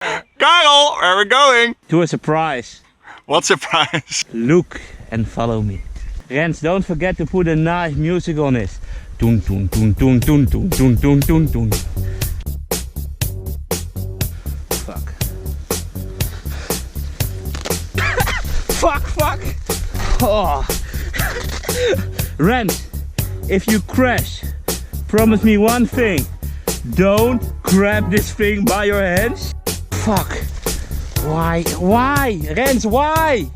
Karel, where are we going? To a surprise. What surprise? Look and follow me. Rens, don't forget to put a nice music on it. Toon toon toon toon toon toon toon toon toon toon. Fuck. Fuck. Oh. Rens, if you crash, promise me one thing. Don't grab this thing by your hands. Fuck. Why? Rens, why?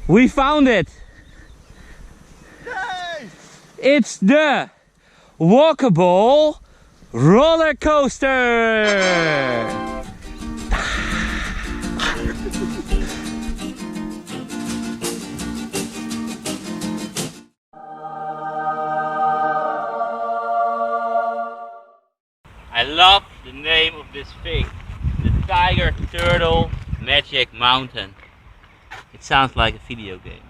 We found it. Yay! It's the Walkable roller coaster. I love the name of this thing. The Tiger Turtle Magic Mountain. It sounds like a video game.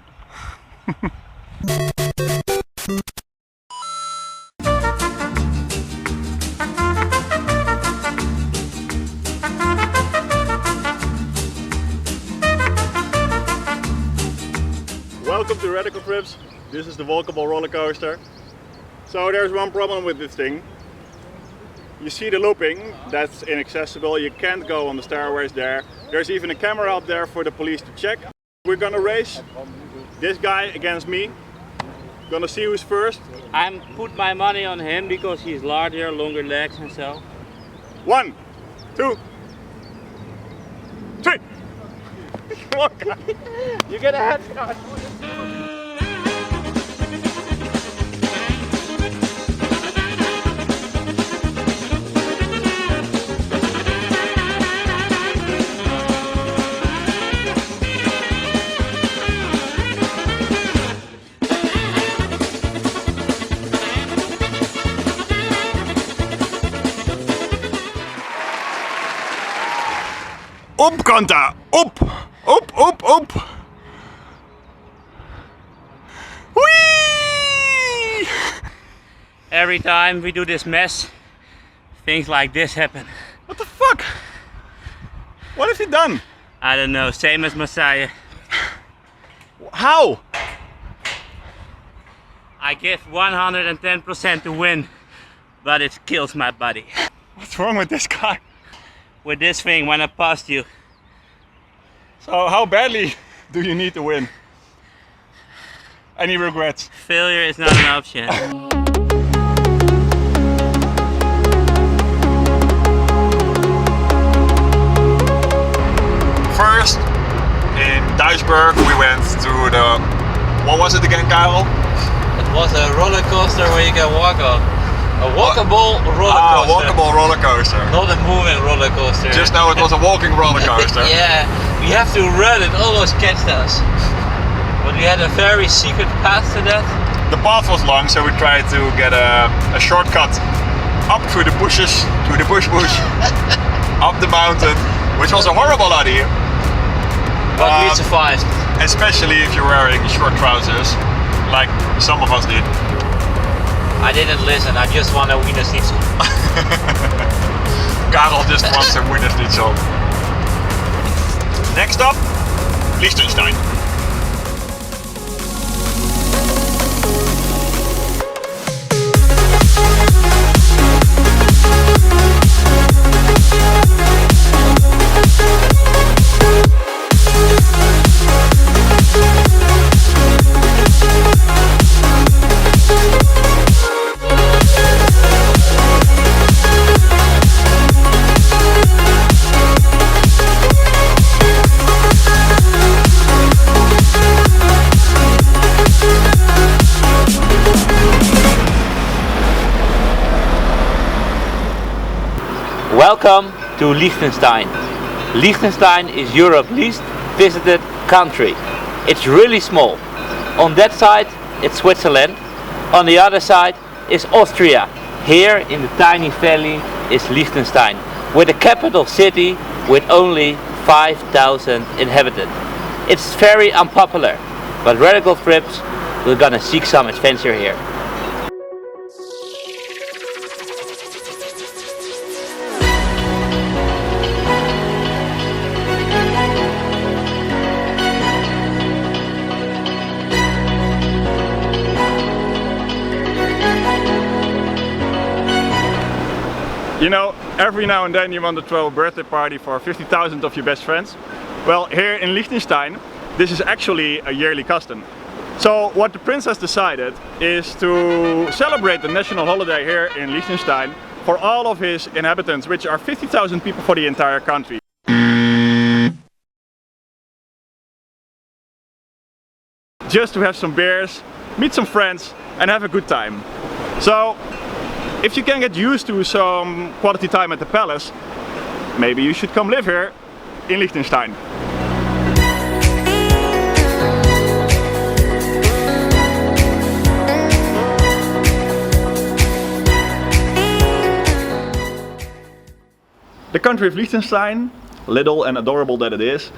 Welcome to Radical Trips. This is the Walkable roller coaster. So there's one problem with this thing. You see the looping, that's inaccessible. You can't go on the stairways there. There's even a camera up there for the police to check. We're gonna race this guy against me. Gonna see who's first. I'm put my money on him because he's larger, longer legs and so. 1, 2, 3. Come on, guy. You get a head start. Op, Kanta! Op! Op! Whee! Every time we do this mess, things like this happen. What the fuck? What has he done? I don't know, same as Messiah. How? I give 110% to win, but it kills my body. What's wrong with this guy? With this thing when I passed you. So how badly do you need to win? Any regrets? Failure is not an option. First, in Duisburg, we went to the... What was it again, Karel? It was a roller coaster where you can walk on. A walkable roller coaster. Walkable roller coaster. Not a moving roller coaster. Just know it was a walking roller coaster. Yeah, we have to run, it almost catched us. But we had a very secret path to that. The path was long, so we tried to get a shortcut up through the bushes, through the bush, up the mountain, which was a horrible idea. But we survived. Especially if you're wearing short trousers, like some of us did. I didn't listen, I just want a Wiener Schnitzel. Karel just wants a Wiener Schnitzel. Next up, Liechtenstein. Welcome to Liechtenstein. Liechtenstein is Europe's least visited country. It's really small. On that side it's Switzerland, on the other side is Austria. Here in the tiny valley is Liechtenstein, with a capital city with only 5,000 inhabitants. It's very unpopular, but Radical Trips, we're gonna seek some adventure here. You know, every now and then you want to throw a birthday party for 50,000 of your best friends. Well, here in Liechtenstein, this is actually a yearly custom. So what the princess decided is to celebrate the national holiday here in Liechtenstein for all of his inhabitants, which are 50,000 people for the entire country. Just to have some beers, meet some friends and have a good time. So if you can get used to some quality time at the palace, maybe you should come live here in Liechtenstein. The country of Liechtenstein, little and adorable that it is,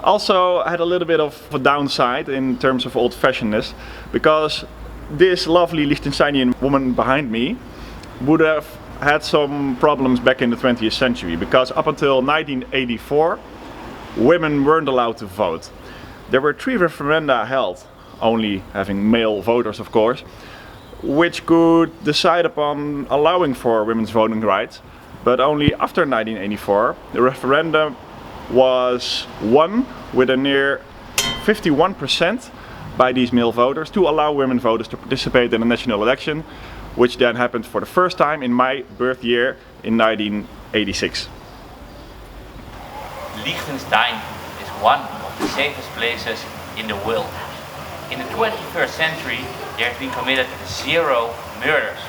also had a little bit of a downside in terms of old-fashionedness, because this lovely Liechtensteinian woman behind me would have had some problems back in the 20th century, because up until 1984 women weren't allowed to vote. There were 3 referenda held, only having male voters of course, which could decide upon allowing for women's voting rights. But only after 1984 the referendum was won with a near 51% by these male voters to allow women voters to participate in a national election, which then happened for the first time in my birth year in 1986. Liechtenstein is one of the safest places in the world. In the 21st century there have been committed 0 murders.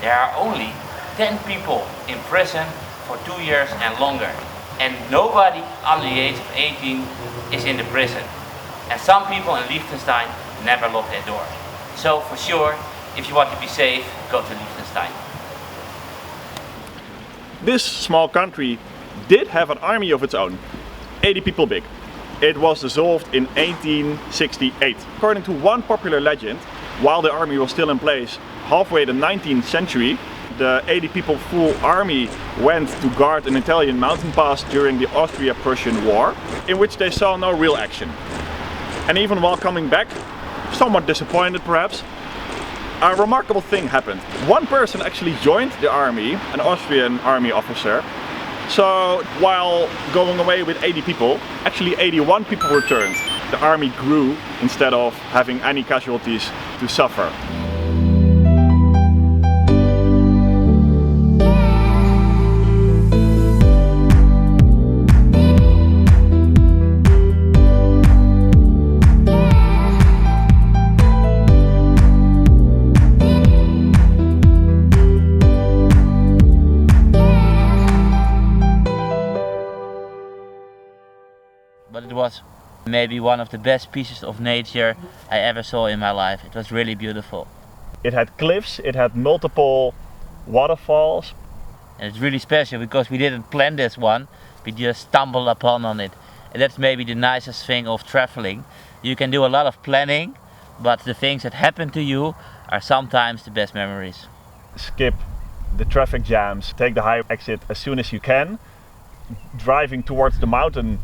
There are only 10 people in prison for 2 years and longer. And nobody under the age of 18 is in the prison. And some people in Liechtenstein never lock their door. So for sure, if you want to be safe, go to Liechtenstein. This small country did have an army of its own, 80 people big. It was dissolved in 1868. According to one popular legend, while the army was still in place halfway the 19th century, the 80 people full army went to guard an Italian mountain pass during the Austria-Prussian War, in which they saw no real action. And even while coming back, somewhat disappointed perhaps, a remarkable thing happened. One person actually joined the army, an Austrian army officer. So while going away with 80 people, actually 81 people returned. The army grew instead of having any casualties to suffer. But it was maybe one of the best pieces of nature I ever saw in my life. It was really beautiful. It had cliffs, it had multiple waterfalls. And it's really special because we didn't plan this one, we just stumbled upon on it. And that's maybe the nicest thing of traveling. You can do a lot of planning, but the things that happen to you are sometimes the best memories. Skip the traffic jams, take the high exit as soon as you can, driving towards the mountain,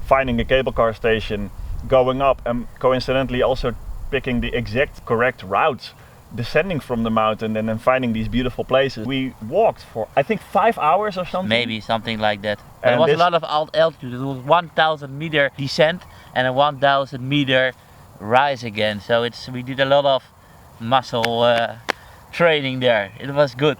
finding a cable car station, going up, and coincidentally also picking the exact correct routes, descending from the mountain and then finding these beautiful places. We walked for I think 5 hours or something. Maybe something like that. But it was a lot of altitude. It was 1,000 meter descent and a 1,000 meter rise again. So we did a lot of muscle training there. It was good.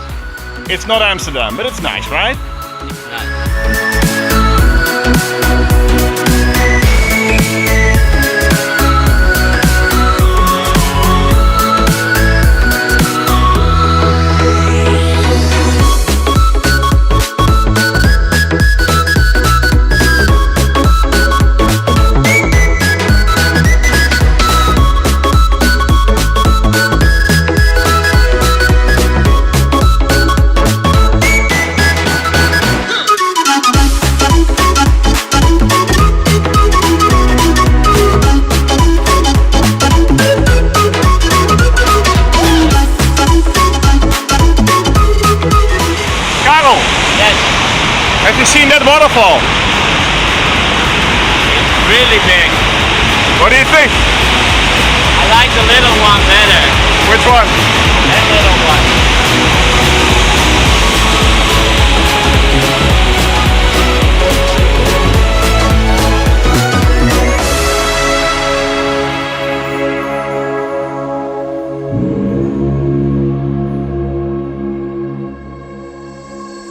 Yes, It's not Amsterdam, but it's nice, right? it's nice. Karel, Yes, have you seen that waterfall? it's really big. What do you think? I like the little one better. Which one? That little one.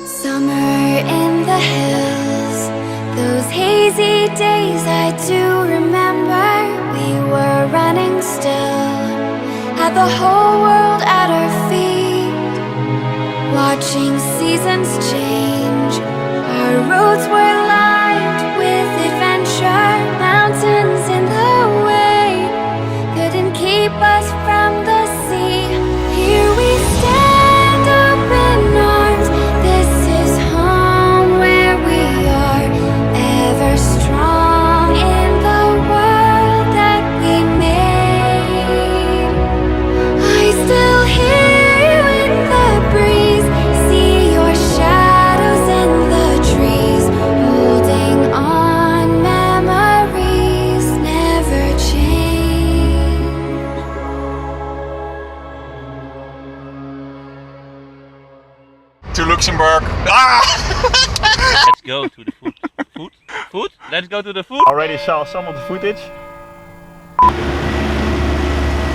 Summer in the hills, those hazy days I do remember. We were running still, had the whole world at our feet, watching seasons change. Our roads were lined with adventure, mountains in the way couldn't keep us from the sea. Here we stand open arms. This is home where we are, ever strong in the world that we made. I still hear you in the breeze, see your shadows in the trees, holding on. Memories never change. To Luxembourg. Let's go to the food. Food? Food? Let's go to the food. Already saw some of the footage.